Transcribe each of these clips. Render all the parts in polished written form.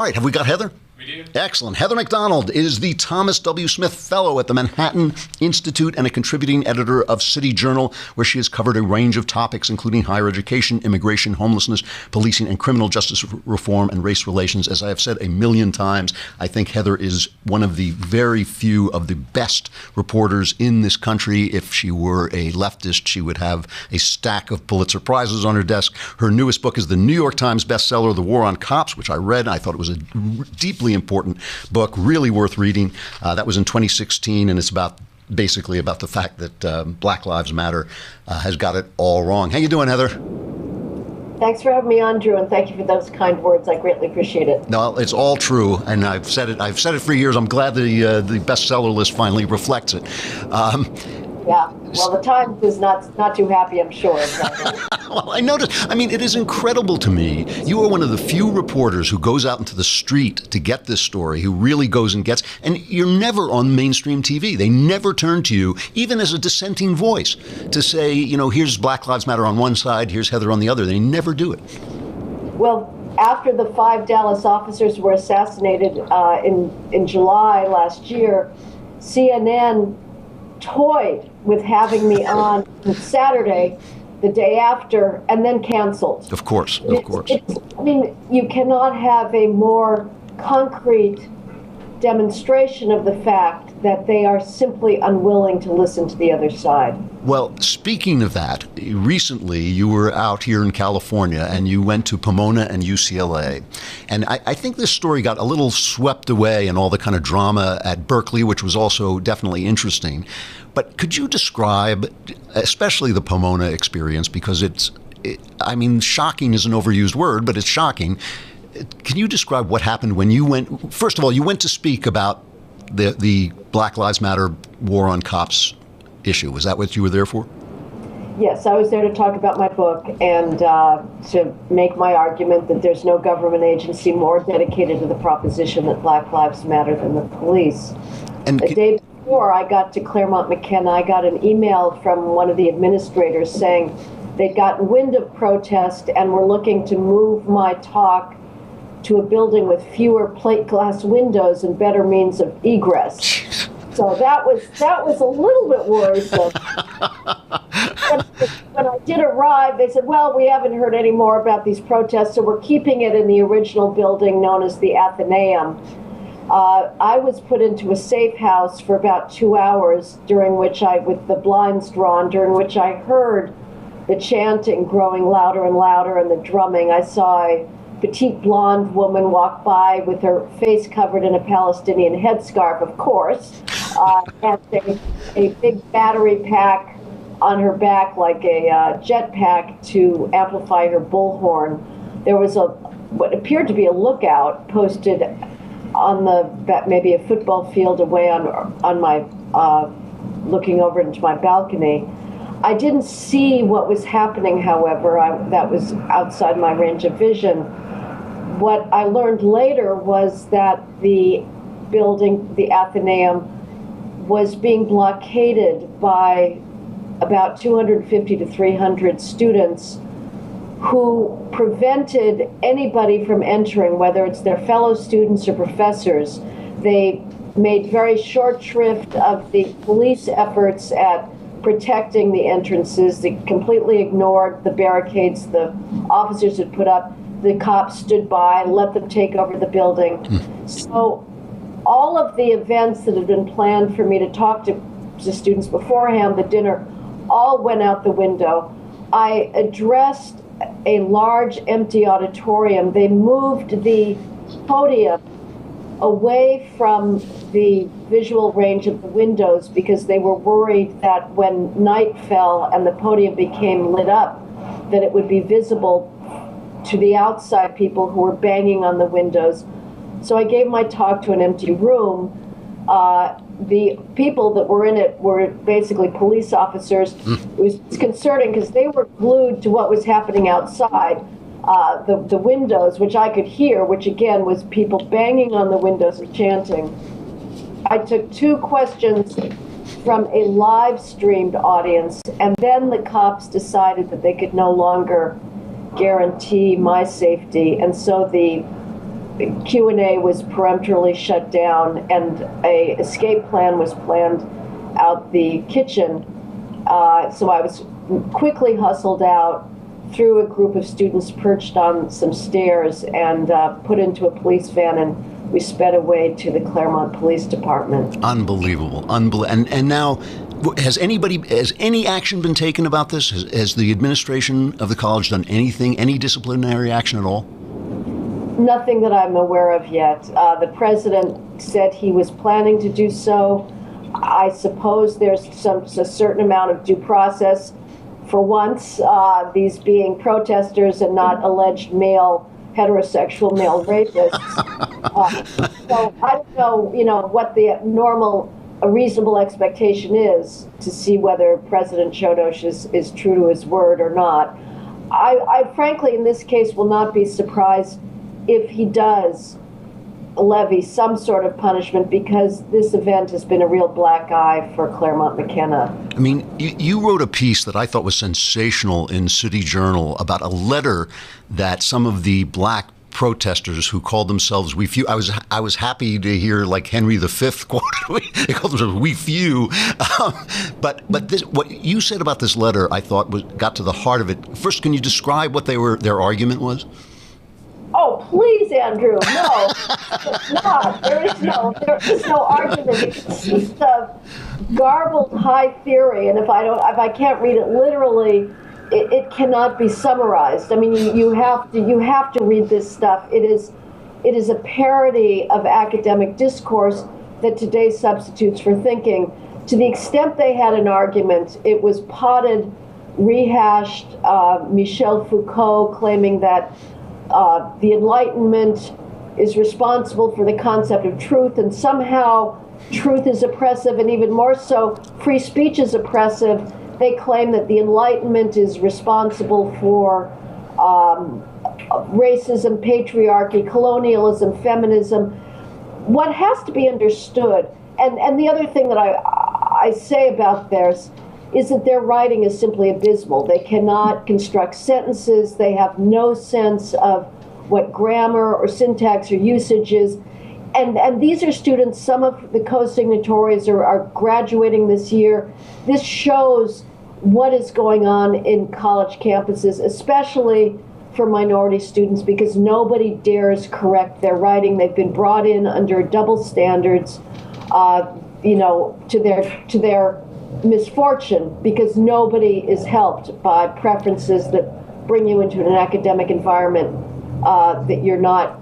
All right, have we got Heather? We do. Excellent. Heather McDonald is the Thomas W. Smith Fellow at the Manhattan Institute and a contributing editor of City Journal, where she has covered a range of topics, including higher education, immigration, homelessness, policing, and criminal justice reform and race relations. As I have said a million times, I think Heather is one of the very few of the best reporters in this country. If she were a leftist, she would have a stack of Pulitzer Prizes on her desk. Her newest book is the New York Times bestseller, The War on Cops, which I read. I thought it was a deeply important book, really worth reading. That was in 2016, and it's basically about the fact that Black Lives Matter has got it all wrong. How you doing, Heather? Thanks for having me on, Drew, and thank you for those kind words. I greatly appreciate it. No, it's all true, and I've said it for years. I'm glad the bestseller list finally reflects it. Yeah, well, the Times is not too happy, I'm sure. Well, I noticed. I mean, it is incredible to me. You are one of the few reporters who goes out into the street to get this story, who really goes and gets, and you're never on mainstream TV. They never turn to you, even as a dissenting voice, to say, here's Black Lives Matter on one side, here's Heather on the other. They never do it. Well, after the 5 Dallas officers were assassinated in July last year, CNN toyed with having me on Saturday, the day after, and then canceled. Of course. I mean, you cannot have a more concrete demonstration of the fact that they are simply unwilling to listen to the other side. Well, speaking of that, recently you were out here in California and you went to Pomona and UCLA. And I think this story got a little swept away in all the kind of drama at Berkeley, which was also definitely interesting. But could you describe, especially the Pomona experience, because shocking is an overused word, but it's shocking. Can you describe what happened when you went, first of all, you went to speak about the Black Lives Matter War on Cops issue. Was that what you were there for? Yes, I was there to talk about my book and to make my argument that there's no government agency more dedicated to the proposition that Black Lives Matter than the police. And the day before I got to Claremont McKenna, I got an email from one of the administrators saying they'd gotten wind of protest and were looking to move my talk to a building with fewer plate glass windows and better means of egress. So that was a little bit worrisome. When I did arrive, they said, well, we haven't heard any more about these protests, so we're keeping it in the original building known as the Athenaeum. I was put into a safe house for about 2 hours, with the blinds drawn, during which I heard the chanting growing louder and louder and the drumming. I saw a petite blonde woman walk by with her face covered in a Palestinian headscarf, of course, and a big battery pack on her back like a jet pack to amplify her bullhorn. There was what appeared to be a lookout posted on maybe a football field away on my looking over into my balcony. I didn't see what was happening, however. That was outside my range of vision. What I learned later was that the building, the Athenaeum, was being blockaded by about 250 to 300 students who prevented anybody from entering, whether it's their fellow students or professors. They made very short shrift of the police efforts at protecting the entrances. They completely ignored the barricades the officers had put up. The cops stood by, let them take over the building. So all of the events that had been planned for me to talk to students beforehand, the dinner, all went out the window. I addressed a large empty auditorium. They moved the podium away from the visual range of the windows because they were worried that when night fell and the podium became lit up, that it would be visible to the outside people who were banging on the windows. So I gave my talk to an empty room. The people that were in it were basically police officers. It was disconcerting because they were glued to what was happening outside. The windows, which I could hear, which again was people banging on the windows and chanting. I took 2 questions from a live streamed audience, and then the cops decided that they could no longer guarantee my safety, and so the Q&A was peremptorily shut down, and a escape plan was planned out the kitchen. So I was quickly hustled out through a group of students perched on some stairs and put into a police van, and we sped away to the Claremont Police Department. Unbelievable. And now, has any action been taken about this? Has the administration of the college done anything, any disciplinary action at all? Nothing that I'm aware of yet. The president said he was planning to do so. I suppose there's a certain amount of due process. For once, these being protesters and not alleged heterosexual male rapists. So I don't know, what the a reasonable expectation is to see whether President Chodosh is true to his word or not. I frankly, in this case, will not be surprised if he does levy some sort of punishment, because this event has been a real black eye for Claremont McKenna. I mean, you wrote a piece that I thought was sensational in City Journal about a letter that some of the black protesters who called themselves "We Few." I was happy to hear like Henry V quoted. They called themselves "We Few." But this, what you said about this letter, I thought got to the heart of it. First, can you describe what their argument was? Oh, please, Andrew, no. It's not. There is no argument. It consists of garbled high theory, and if I can't read it literally, it cannot be summarized. I mean, you have to read this stuff. It is a parody of academic discourse that today substitutes for thinking. To the extent they had an argument, it was potted, rehashed. Michel Foucault claiming that the Enlightenment is responsible for the concept of truth, and somehow truth is oppressive, and even more so, free speech is oppressive. They claim that the Enlightenment is responsible for racism, patriarchy, colonialism, feminism. What has to be understood, and the other thing that I say about theirs, is that their writing is simply abysmal. They cannot construct sentences. They have no sense of what grammar or syntax or usage is. And these are students, some of the co-signatories are graduating this year. This shows what is going on in college campuses, especially for minority students, because nobody dares correct their writing. They've been brought in under double standards, to their misfortune, because nobody is helped by preferences that bring you into an academic environment that you're not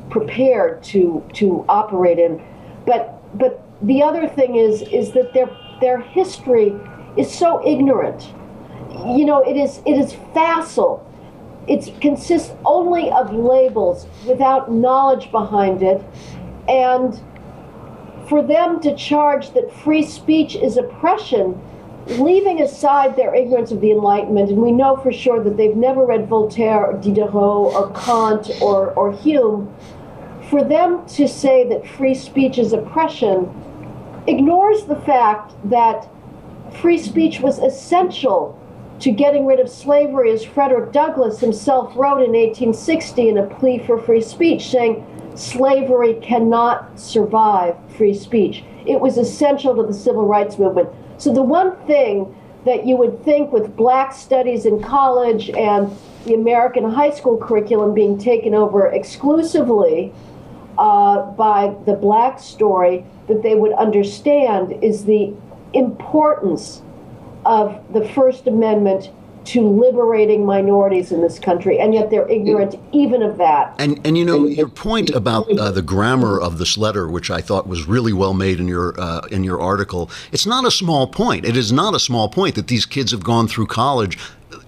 prepared to operate in. But the other thing is that their history is so ignorant. It is facile. It consists only of labels without knowledge behind it, and for them to charge that free speech is oppression, leaving aside their ignorance of the Enlightenment, and we know for sure that they've never read Voltaire or Diderot or Kant or Hume, for them to say that free speech is oppression ignores the fact that free speech was essential to getting rid of slavery, as Frederick Douglass himself wrote in 1860 in a plea for free speech, saying, slavery cannot survive free speech. It was essential to the civil rights movement. So the one thing that you would think with black studies in college and the American high school curriculum being taken over exclusively by the black story, that they would understand is the importance of the First Amendment to liberating minorities in this country, and yet they're ignorant even of that. And your point about the grammar of this letter, which I thought was really well made in your article, it's not a small point. It is not a small point that these kids have gone through college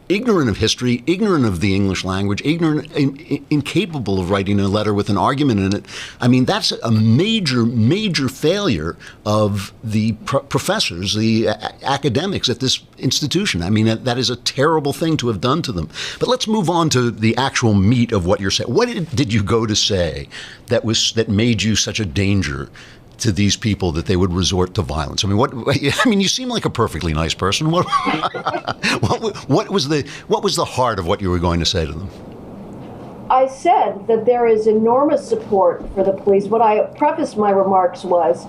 ignorant of history, ignorant of the English language, incapable of writing a letter with an argument in it. I mean, that's a major failure of the professors, the academics at this institution. I mean, that is a terrible thing to have done to them. But let's move on to the actual meat of what you're saying. What did you go to say that made you such a danger to these people that they would resort to violence? I mean, you seem like a perfectly nice person. What was the heart of what you were going to say to them? I said that there is enormous support for the police. What I prefaced my remarks was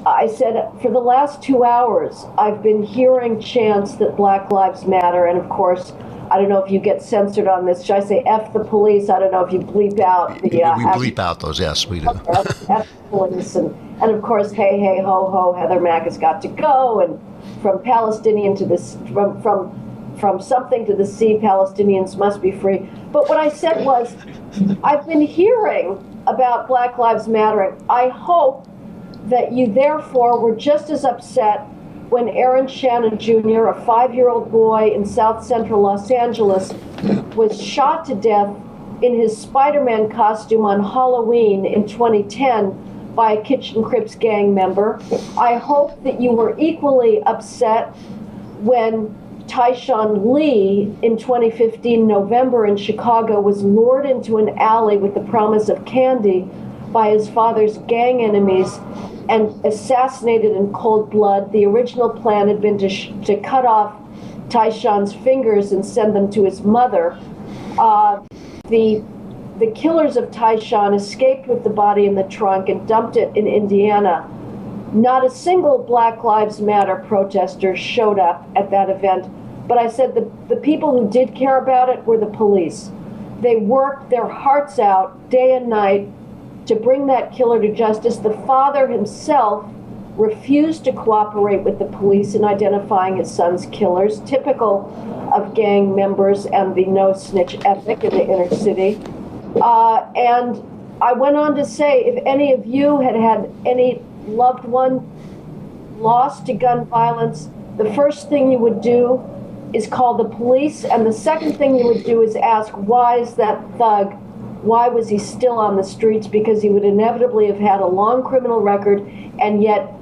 I said, for the last 2 hours, I've been hearing chants that Black Lives Matter. And of course, I don't know if you get censored on this. Should I say F the police? I don't know if you bleep out the... we bleep out those, yes, we do. F the police. And of course, hey, hey, ho, ho, Heather Mack has got to go. And from Palestinian to this, from something to the sea, Palestinians must be free. But what I said was, I've been hearing about Black Lives Matter. I hope that you therefore were just as upset when Aaron Shannon Jr., a 5-year-old boy in South Central Los Angeles, was shot to death in his Spider-Man costume on Halloween in 2010 by a Kitchen Crips gang member. I hope that you were equally upset when Tyshawn Lee in 2015 November in Chicago was lured into an alley with the promise of candy by his father's gang enemies and assassinated in cold blood. The original plan had been to cut off Tyshawn's fingers and send them to his mother. The killers of Tyshawn escaped with the body in the trunk and dumped it in Indiana. Not a single Black Lives Matter protester showed up at that event, but I said the people who did care about it were the police. They worked their hearts out day and night to bring that killer to justice. The father himself refused to cooperate with the police in identifying his son's killers, typical of gang members and the no-snitch ethic in the inner city. And I went on to say, if any of you had had any loved one lost to gun violence, the first thing you would do is call the police, and the second thing you would do is ask, why is that thug, why was he still on the streets? Because he would inevitably have had a long criminal record, and yet,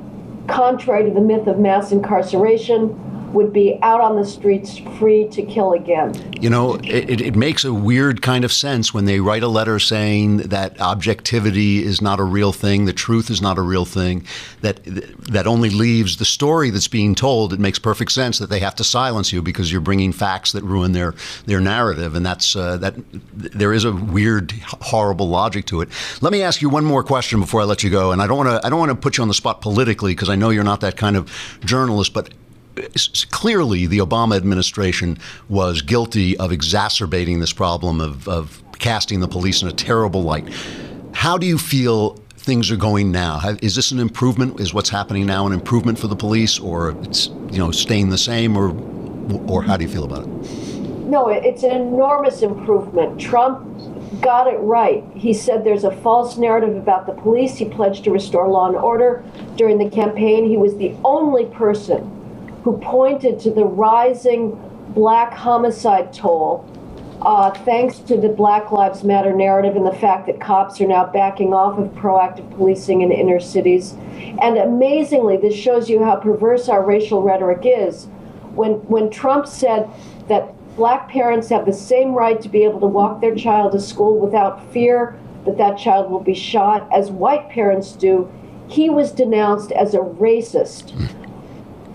contrary to the myth of mass incarceration, would be out on the streets free to kill again. You know, it makes a weird kind of sense when they write a letter saying that objectivity is not a real thing, the truth is not a real thing, that only leaves the story that's being told. It makes perfect sense that they have to silence you because you're bringing facts that ruin their narrative, and that's that. There is a weird, horrible logic to it. Let me ask you one more question before I let you go, and I don't want to put you on the spot politically because I know you're not that kind of journalist, but clearly, the Obama administration was guilty of exacerbating this problem of casting the police in a terrible light. How do you feel things are going now? Is this an improvement? Is what's happening now an improvement for the police, or it's staying the same, or how do you feel about it? No, it's an enormous improvement. Trump got it right. He said there's a false narrative about the police. He pledged to restore law and order during the campaign. He was the only person who pointed to the rising black homicide toll, thanks to the Black Lives Matter narrative and the fact that cops are now backing off of proactive policing in inner cities. And amazingly, this shows you how perverse our racial rhetoric is. When Trump said that black parents have the same right to be able to walk their child to school without fear that that child will be shot as white parents do, he was denounced as a racist.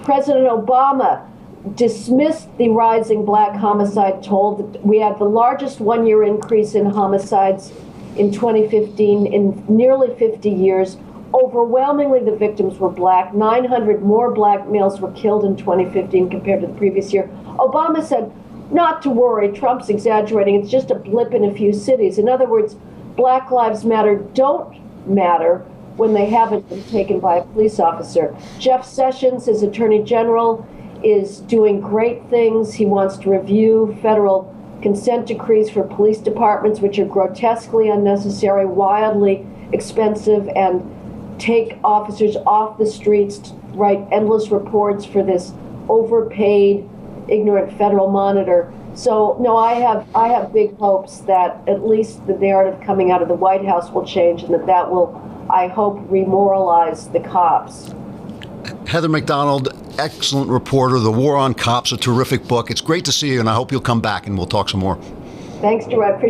President Obama dismissed the rising black homicide toll. We had the largest one-year increase in homicides in 2015 in nearly 50 years. Overwhelmingly, the victims were black. 900 more black males were killed in 2015 compared to the previous year. Obama said, not to worry, Trump's exaggerating. It's just a blip in a few cities. In other words, Black Lives Matter don't matter when they haven't been taken by a police officer. Jeff Sessions, his attorney general, is doing great things. He wants to review federal consent decrees for police departments, which are grotesquely unnecessary, wildly expensive, and take officers off the streets to write endless reports for this overpaid, ignorant federal monitor. So, no, I have big hopes that at least the narrative coming out of the White House will change, and that will, I hope, remoralize the cops. Heather McDonald, excellent reporter. The War on Cops, a terrific book. It's great to see you, and I hope you'll come back and we'll talk some more. Thanks, Drew. I appreciate